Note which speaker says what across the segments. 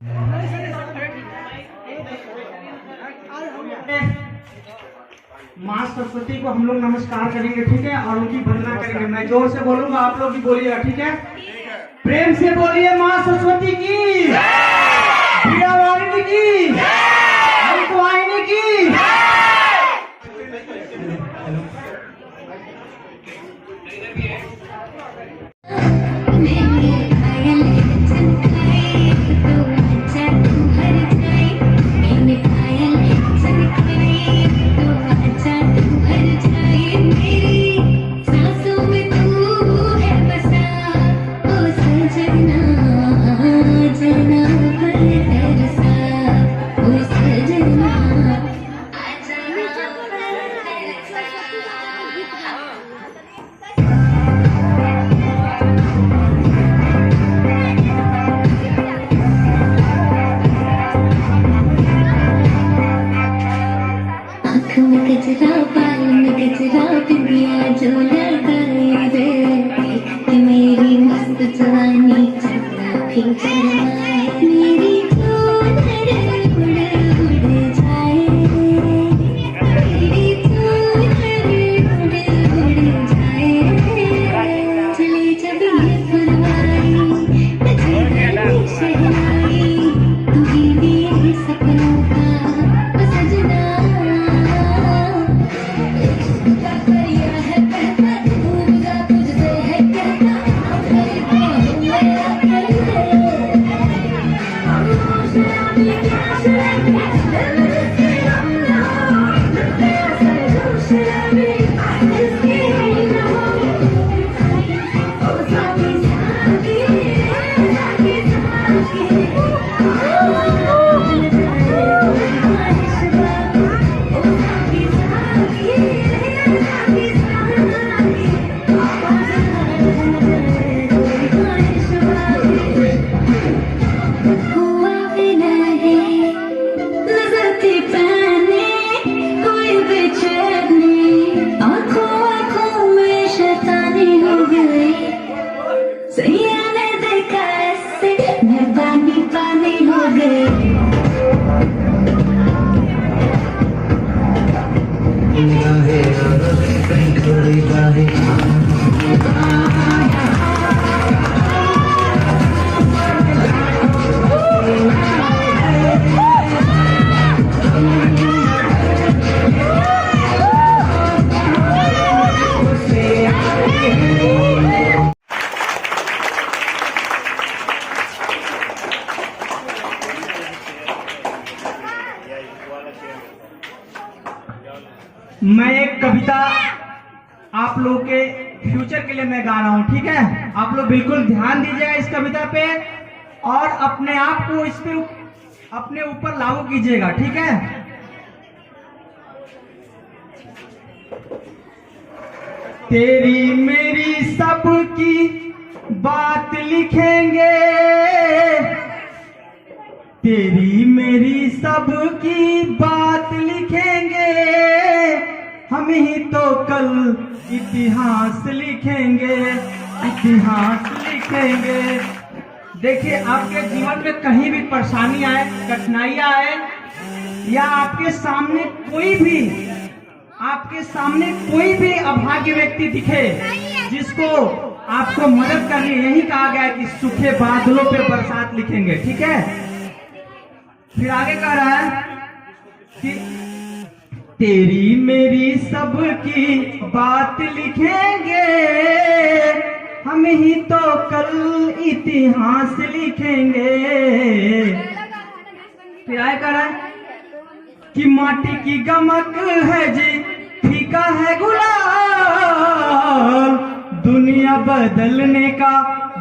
Speaker 1: माँ सरस्वती को हम लोग नमस्कार करेंगे, ठीक है, और उनकी वंदना करेंगे। मैं जोर से बोलूंगा, आप लोग भी बोलिएगा, ठीक है। प्रेम से बोलिए माँ सरस्वती की, वीणावाणी की, अंकवाहिनी की।
Speaker 2: गजरा बाल में गजरा बिंदिया जो लगाए रे कि मेरी मस्त जवानी चला फिर चढ़ाए मेरी चूनर उड़ उड़ जाए मेरी चूनर उड़ उड़ जाए चले जब ये फुलवारी बजे मेरी शहनाई तू ही मेरे सपनों का सजना
Speaker 1: मैं एक कविता आप लोगों के फ्यूचर के लिए मैं गा रहा हूँ, ठीक है। आप लोग बिल्कुल ध्यान दीजिएगा इस कविता पे और अपने आप को इस पे अपने ऊपर लागू कीजिएगा, ठीक है। तेरी मेरी सबकी बात लिखेंगे, तेरी मेरी सबकी बात लिखेंगे, हम ही तो कल इतिहास लिखेंगे, इतिहास लिखेंगे। देखिए, आपके जीवन में कहीं भी परेशानी आए, कठिनाइयां आए, या आपके सामने कोई भी अभाग्य व्यक्ति दिखे जिसको आपको मदद करनी है, यही कहा गया है कि सूखे बादलों पे बरसात लिखेंगे, ठीक है। फिर आगे कह रहा है कि तेरी मेरी सबकी बात लिखेंगे, हम ही तो कल इतिहास लिखेंगे। फिर आगे कह रहा है कि माटी की गमक है जी, फीका है गुलाल, दुनिया बदलने का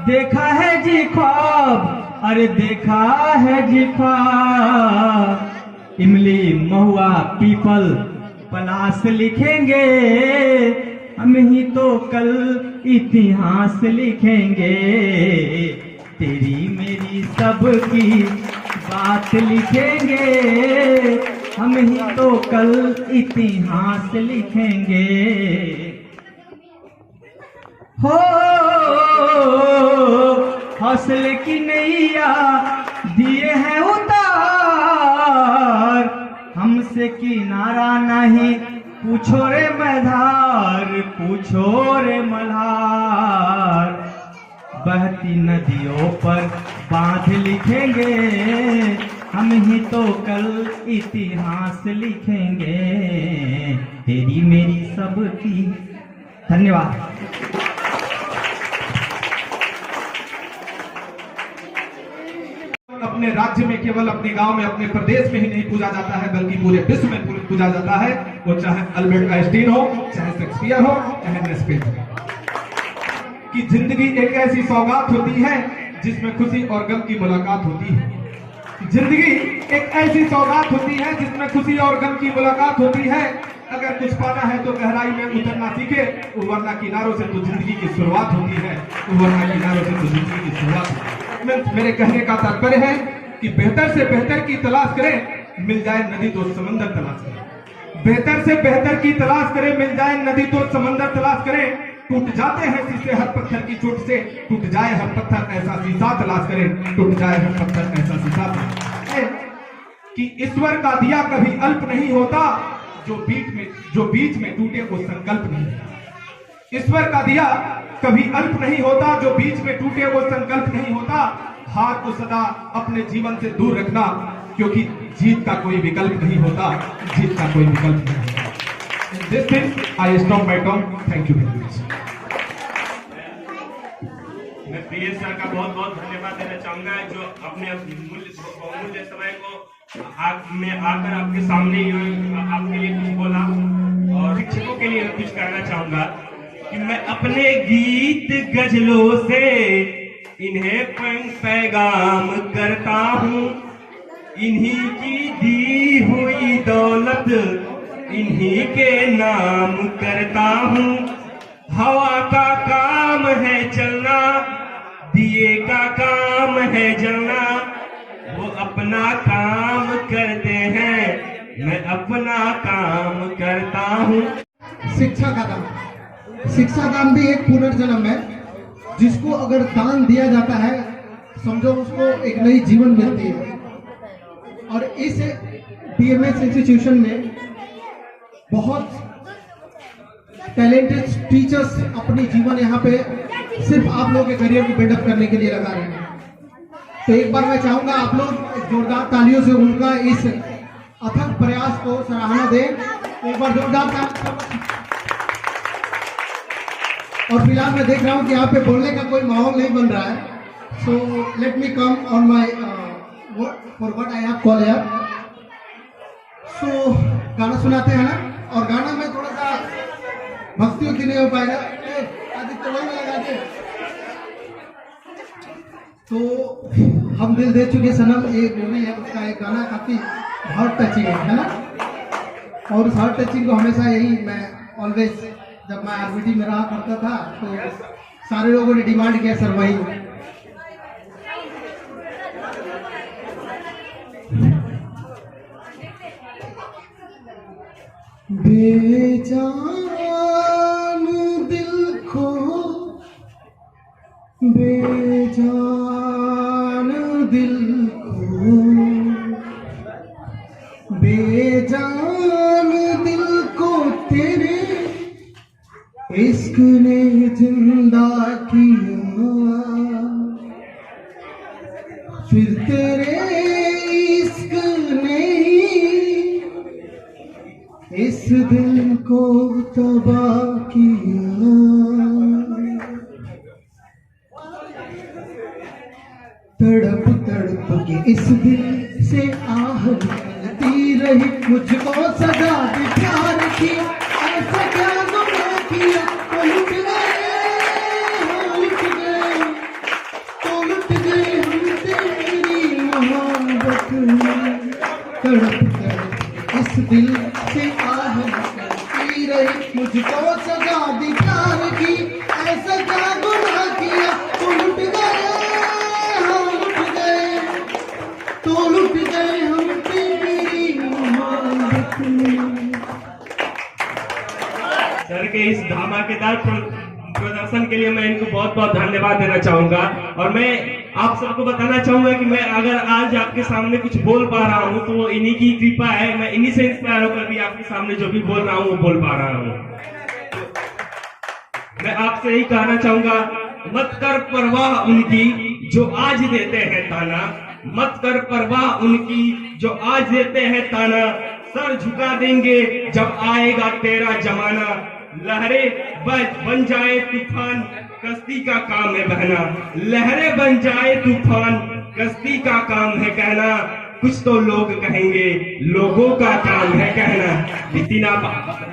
Speaker 1: देखा है जी ख्वाब, अरे देखा है जी ख्वाब। इमली महुआ पीपल पलास लिखेंगे, हम ही तो कल इतिहास लिखेंगे। तेरी मेरी सबकी बात लिखेंगे, हम ही तो कल इतिहास लिखेंगे। हो हौसले की नैया दिए लिए हैं उतार, हमसे किनारा नहीं, पूछो रे मधार, पूछो रे मल्हार। बहती नदियों पर बांध लिखेंगे, हम ही तो कल इतिहास लिखेंगे, तेरी मेरी सबकी। धन्यवाद।
Speaker 3: अपने राज्य में, केवल अपने गांव में, अपने प्रदेश में ही नहीं पूजा जाता है, बल्कि पूरे विश्व में पूजा जाता है। वो चाहे अल्बर्ट आइंस्टीन हो, चाहे शेक्सपियर हो, चाहे नेस्पियर हो। कि जिंदगी एक ऐसी सौगात होती है जिसमें खुशी और गम की मुलाकात होती है। जिंदगी एक ऐसी सौगात होती है जिसमें खुशी और गम की मुलाकात होती है। अगर कुछ पाना है तो गहराई में उतरना सीखे, वरना किनारों से तो जिंदगी की शुरुआत होती है, वरना किनारों से तो जिंदगी की शुरुआत होती है। मेरे कहने का तात्पर्य है कि बेहतर से बेहतर की तलाश करें, मिल जाए नदी तो समंदर तलाश करें। बेहतर से बेहतर की तलाश करें, मिल जाए नदी तो समंदर तलाश करें। टूट जाते हैं शीशे हर पत्थर की चोट से, टूट जाए हर पत्थर ऐसा शीशा तलाश करें, टूट जाए हर पत्थर ऐसा शीशा तलाश करें। कि ईश्वर का दिया कभी अल्प नहीं होता, जो बीच में टूटे वो संकल्प नहीं होता। ईश्वर का दिया कभी अल्प नहीं होता, जो बीच में टूटे वो संकल्प नहीं होता। हार को सदा अपने जीवन से दूर रखना, क्योंकि जीत का कोई विकल्प नहीं होता, जीत का कोई विकल्प नहीं होता। This thing I stop my tongue. Thank you very much.
Speaker 4: मैं प्रिय सर का बहुत बहुत धन्यवाद देना चाहूंगा, जो अपने बहुमूल्य समय को में आकर आपके सामने आपके लिए कुछ बोला। और शिक्षकों के लिए कुछ कहना चाहूंगा कि मैं अपने गीत गजलों से इन्हें पैगाम करता हूँ। इन्हीं की दी हुई दौलत इन्हीं के नाम करता हूँ। हवा का काम है चलना, दिए का काम है जलना। वो अपना काम करते हैं, मैं अपना काम करता हूँ।
Speaker 5: शिक्षा का दान, शिक्षा दान भी एक पुनर्जन्म है, जिसको अगर दान दिया जाता है, समझो उसको एक नई जीवन मिलती है। और इस बीएमएस इंस्टीट्यूशन में बहुत टैलेंटेड टीचर्स अपनी जीवन यहाँ पे सिर्फ आप लोगों के करियर को बिल्डअप करने के लिए लगा रहे हैं। तो एक बार मैं चाहूंगा आप लोग जोरदार तालियों से उनका इस अथक प्रयास को सराहना दें। एक बार जोरदार तालियों। और फिलहाल मैं देख रहा हूँ कि यहाँ पे बोलने का कोई माहौल नहीं बन रहा है। So let me come on my for what I have call here. So गाना सुनाते हैं ना, और गाना में थोड़ा सा भक्तियों की नहीं हो पाएगा। आदित्य वही लगा दे। तो हम दिल दे चुके सनम, एक मूवी है, उसका एक गाना काफी हार्ट टचिंग है ना। और उस हार्ट टचिंग को हमेशा यही मैं ऑलवेज, जब मैं आरबीटी में रहा करता था तो सारे लोगों ने डिमांड किया सर वही। बेजान दिल को, बेजान दिल को, बेजान दिल को तेरे इश्क ने जिंदा किया। फिर तेरे इश्क ने इस दिल को तबाह किया। तड़प तड़प के इस दिल से आह निकलती रही, मुझको सजा दी प्यार की, ऐसा क्या गुनाह किया। तो लुट गए, तो लुट गए हम तेरी मोहब्बत में। तड़प तड़प इस दिल से आह निकलती रही, मुझको सजा दी प्यार की, ऐसा क्या गुनाह किया। तो लुट गए, हम लुट गए, तो लुट गए हम तेरी मोहब्बत में।
Speaker 4: सर के इस धमाकेदार प्रदर्शन प्रदर्शन के लिए मैं इनको बहुत बहुत धन्यवाद देना चाहूंगा। और मैं आप सबको बताना चाहूंगा कि मैं अगर आज आपके सामने कुछ बोल पा रहा हूँ तो वो इन्हीं की कृपा है। मैं इन्हीं से इंस्पायर होकर भी आपके सामने जो भी बोल रहा हूँ वो बोल पा रहा हूँ। मैं आपसे यही कहना चाहूंगा, मत कर परवाह उनकी जो आज देते हैं ताना, मत कर परवाह उनकी जो आज देते हैं ताना, सर झुका देंगे जब आएगा तेरा जमाना, लहरें बन जाए तूफान कश्ती का काम है बहना, लहरें बन जाए तूफान कश्ती का काम है कहना, कुछ तो लोग कहेंगे लोगों का काम है कहना। नितिन आप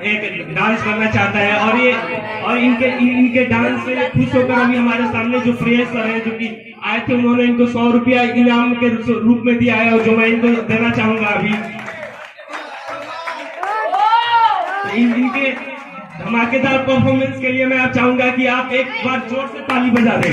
Speaker 4: एक डांस करना चाहता है और इनके डांस से खुश होकर अभी हमारे सामने जो प्रिय सर है जो कि आए थे, उन्होंने इनको 100 रुपया इनाम के रूप में दिया है और जो मैं इनको देना चाहूंगा अभी। तो इनके धमाकेदार परफॉर्मेंस के लिए मैं आप चाहूंगा कि आप एक बार जोर से ताली बजा दें।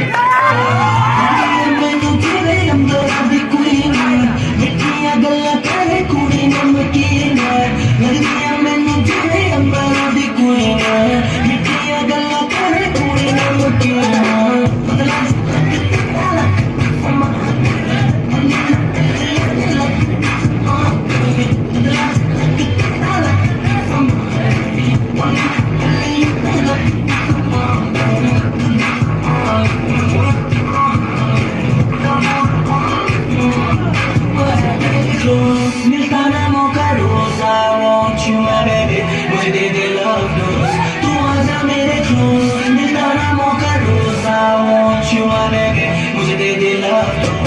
Speaker 6: मिलता ना मौका रोज, I want you my baby, मुझे दे दे love dose, तू आजा मेरे close। मिलता ना मौका रोज, I want you my baby, मुझे दे दे love dose।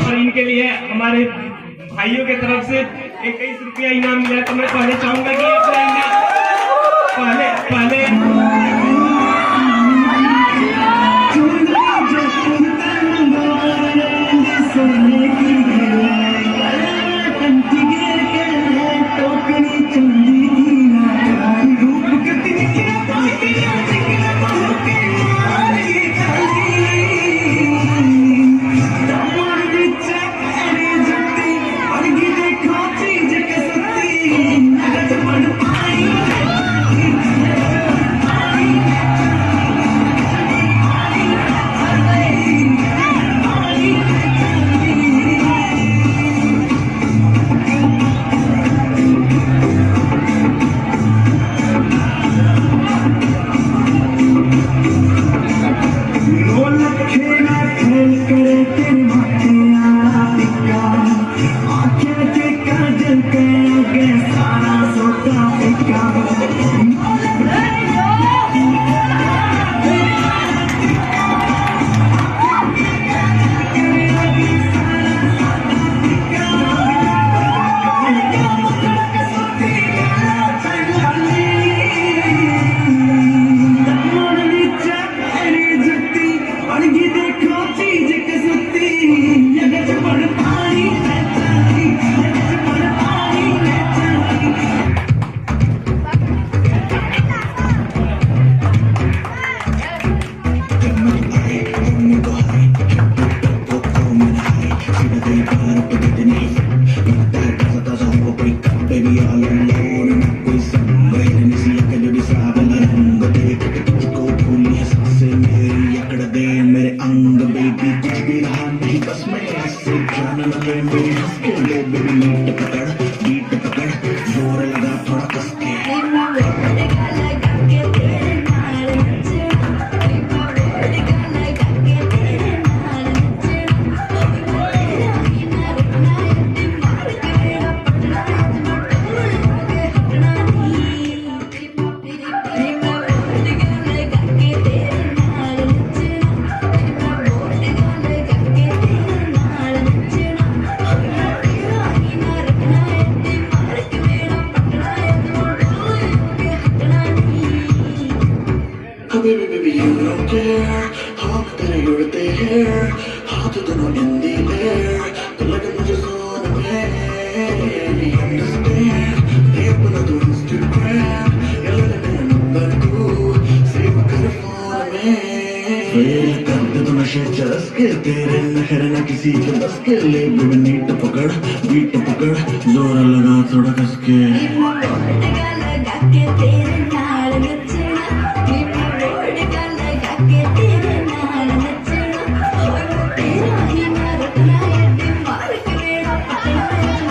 Speaker 4: और इनके लिए हमारे भाइयों के तरफ से 21 रुपया इनाम मिला। तो मैं पहले चाहूंगा कि पहले
Speaker 6: Baby, you don't care how तेरे उड़ते हैं हाथ दोनों in the air, तो लगे मुझे सोने में। Baby, understand, ये अपना तो Instagram, ये लगे मेरा नंबर तू सेव कर फोन में। फेल कर दे तो नशे चरस के, तेरे नखरे न किसी के बस के, ले बेबी नीट पकड़, बीट पकड़, जोर लगा थोड़ा कस के।
Speaker 2: लगा के तेरे नाल नचना, रोड का लगा के तेरे नाल नचना, और तेरा ही ना रखना है दिमाग के मेरा पकड़ा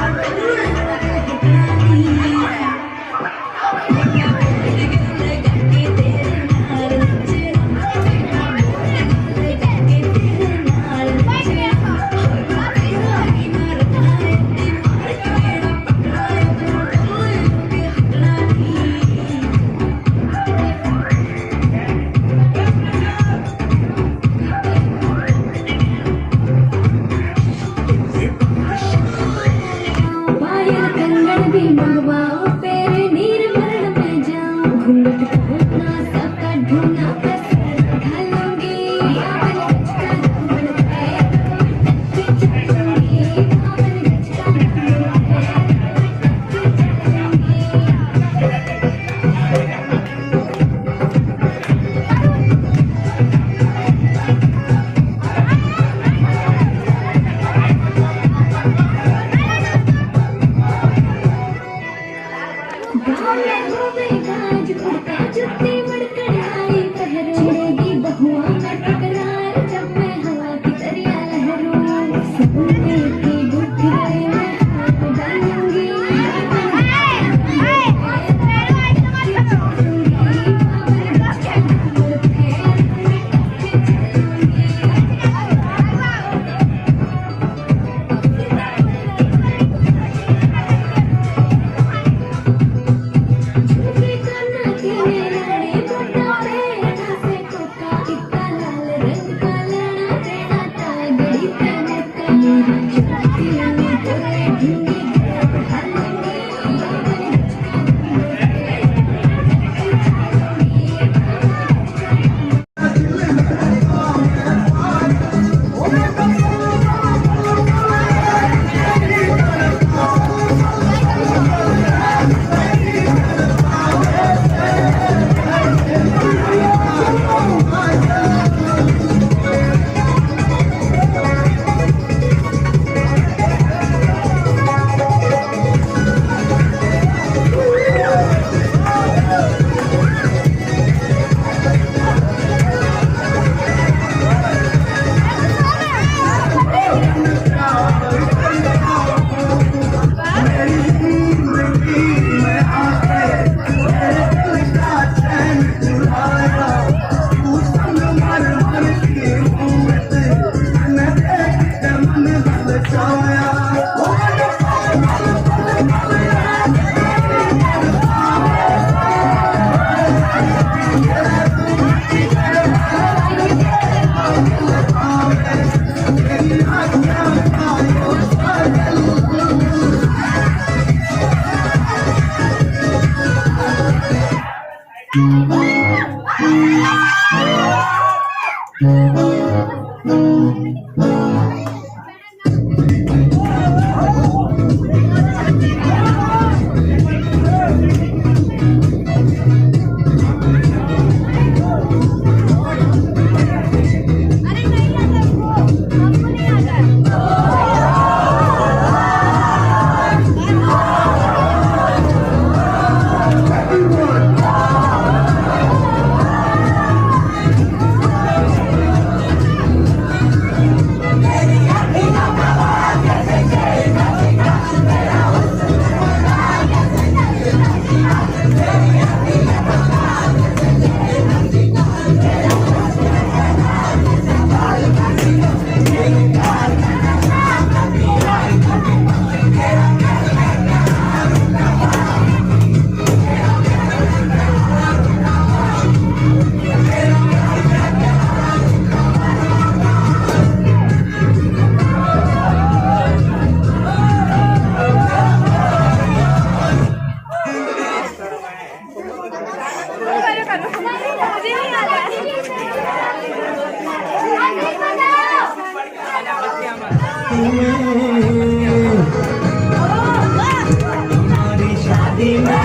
Speaker 5: हमारी शादी में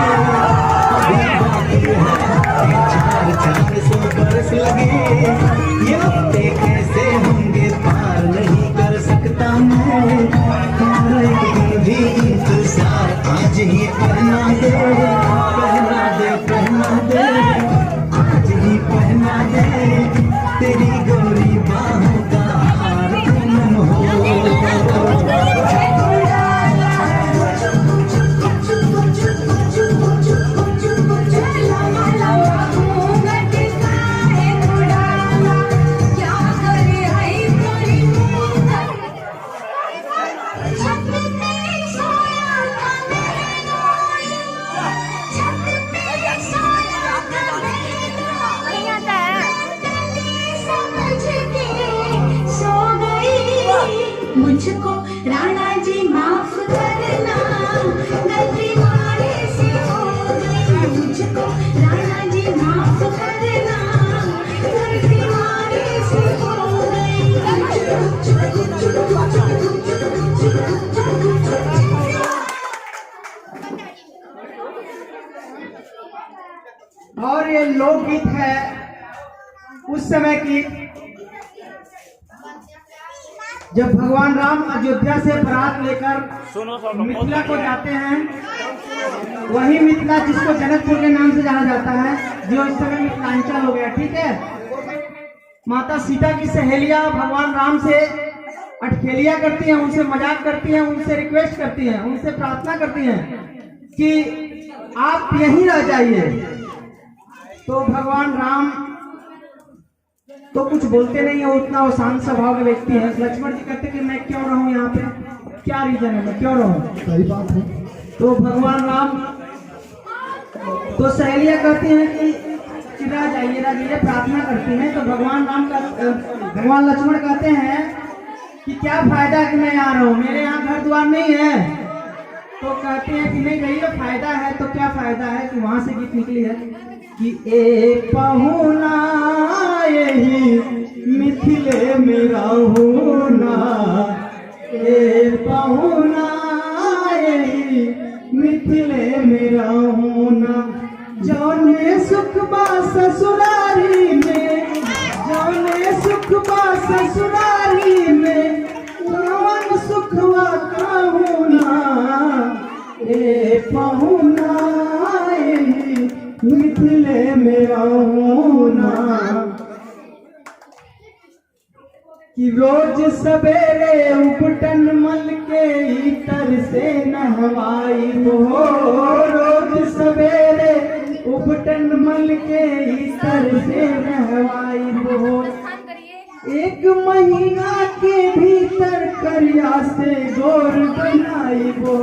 Speaker 5: 400 बरस लगे ये
Speaker 2: मुझको राणा जी माफ करना, गलती मारे से हो गई। मुझको राणा जी माफ करना, गलती मारे से हो गई।
Speaker 1: और ये लोकगीत है उस समय की, जब भगवान राम अयोध्या से बारात लेकर मिथिला को जाते हैं। वही मिथिला जिसको जनकपुर के नाम से जाना जाता है, जो इस समय मिथिलांचल हो गया। ठीक है, माता सीता की सहेलियां भगवान राम से अटखेलियां करती हैं, उनसे मजाक करती हैं, उनसे रिक्वेस्ट करती हैं, उनसे प्रार्थना करती हैं कि आप यहीं रह जाइए। तो भगवान राम तो कुछ बोलते नहीं है, उतना वो शांत स्वभाव के व्यक्ति हैं। लक्ष्मण जी कहते कि मैं क्यों रहूं यहाँ पे, क्या रीजन है, मैं क्यों रहूं।
Speaker 5: सही बात है।
Speaker 1: तो भगवान राम, तो सहेलियां कहती हैं कि रह जाइए, प्रार्थना करती हैं। तो भगवान लक्ष्मण कहते हैं कि क्या फायदा कि मैं यहाँ रहूं, मेरे यहाँ घर द्वार नहीं है। तो कहते हैं कि नहीं रहिए, फायदा है। तो क्या फायदा है कि वहां से गीत निकली है कि ए पहुना यही मिथिले में रहूना, ए पहुना यही मिथिले में रहूना। जौने सुख बा ससुरारी में, जौने सुख बा ससुरारी में, कौन सुखवा कहूना, ए पहुना यही मिथिले में रहूना। कि रोज सवेरे उपटन मल के इतर से नहवाई हो, रोज सवेरे उपटन मल के इतर से नहवाई हो। एक महीना के भीतर करिया से गोर बनाई हो,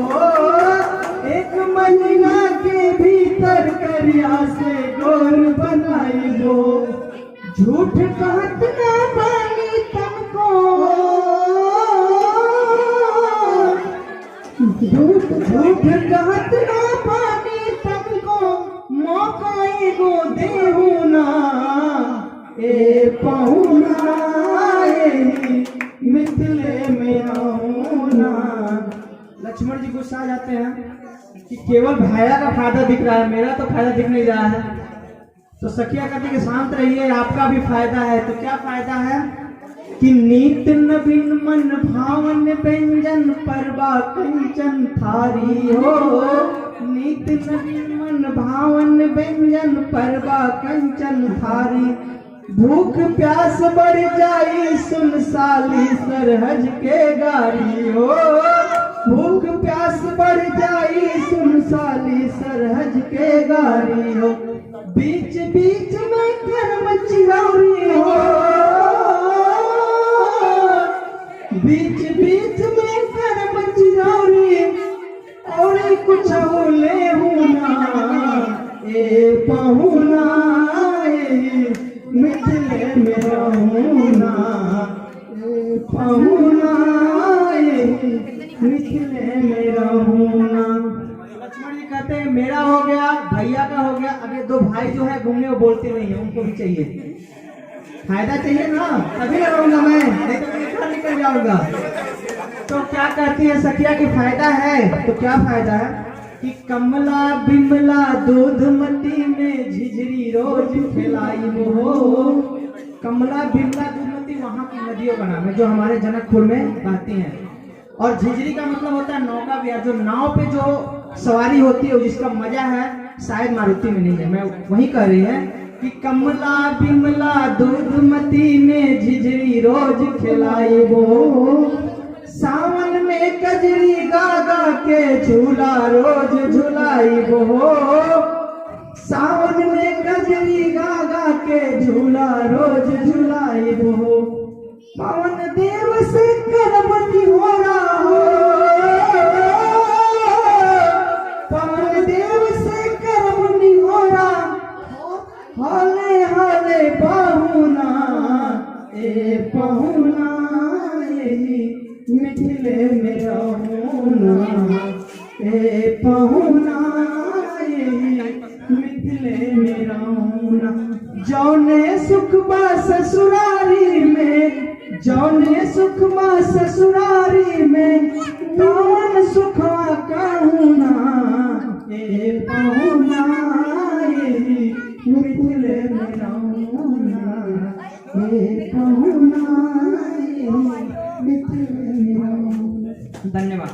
Speaker 1: एक महीना के भीतर करिया से गोर बनाई हो। झूठ कहत ना बानी तुमको, झूठ कहत ना बानी तुमको, मौका एगो देहू ना, ए पहुना मिथिले में रहूना। लक्ष्मण जी गुस्सा आ जाते हैं कि केवल भाया का फायदा दिख रहा है, मेरा तो फायदा दिख नहीं रहा है। तो सखिया कहती कि शांत रहिए, आपका भी फायदा है। तो क्या फायदा है कि नीत नवीन मन भावन व्यंजन परवा कंचन थारी हो, नीत नवीन मन भावन व्यंजन परवा कंचन थारी। भूख प्यास बढ़ जाई सुन साली सरहज के गारी हो, भूख प्यास बढ़ जाई सुन साली सरहज के गारी हो। बीच बीच में कर्म चिरौरी हो, बीच बीच में कर्म चिरौरी, और कुछ ले हुना, ए पहुना मिथिले में रहूना, ए पहुना मिथिले में रहूना। लक्ष्मण जी कहते हैं मेरा हो गया, भैया का हो गया, अब ये दो भाई जो है घूमने वो बोलते नहीं है, उनको भी चाहिए, फायदा चाहिए ना, तभी ना रहूंगा मैं, नहीं तो मैं घर निकल जाऊंगा। तो क्या कहती है सखिया की फायदा है। तो क्या फायदा है कि कमला बिमला दूध मती में झिझरी रोज खिलाई हो। कमला बिमला दूधमती वहाँ की नदियों का नाम है जो हमारे जनकपुर में बहती हैं। और झिझरी का मतलब होता है नौका विहार, जो नाव पे जो सवारी होती है जिसका मजा है शायद मारुति में नहीं है। मैं वही कह रही है कि कमला बिमला दूधमती में झिझरी रोज खिलाई वो। सावन में कजरी गागा के झूला रोज झुलाई वो। सावन में कजरी गागा के झूला रोज झुलाई वो। पवन देव से करमती हो रहा हो, पवन देव से करमती हो रहा, हाले हाले पहुना, ए पहुना यही
Speaker 5: ससुरारी में, जौने सुख माँ ससुरारी में, कौन सुखवा कहूना ए पहुना मिथिले में रहुना ए पहुना मिथिले में रहुना।
Speaker 1: धन्यवाद।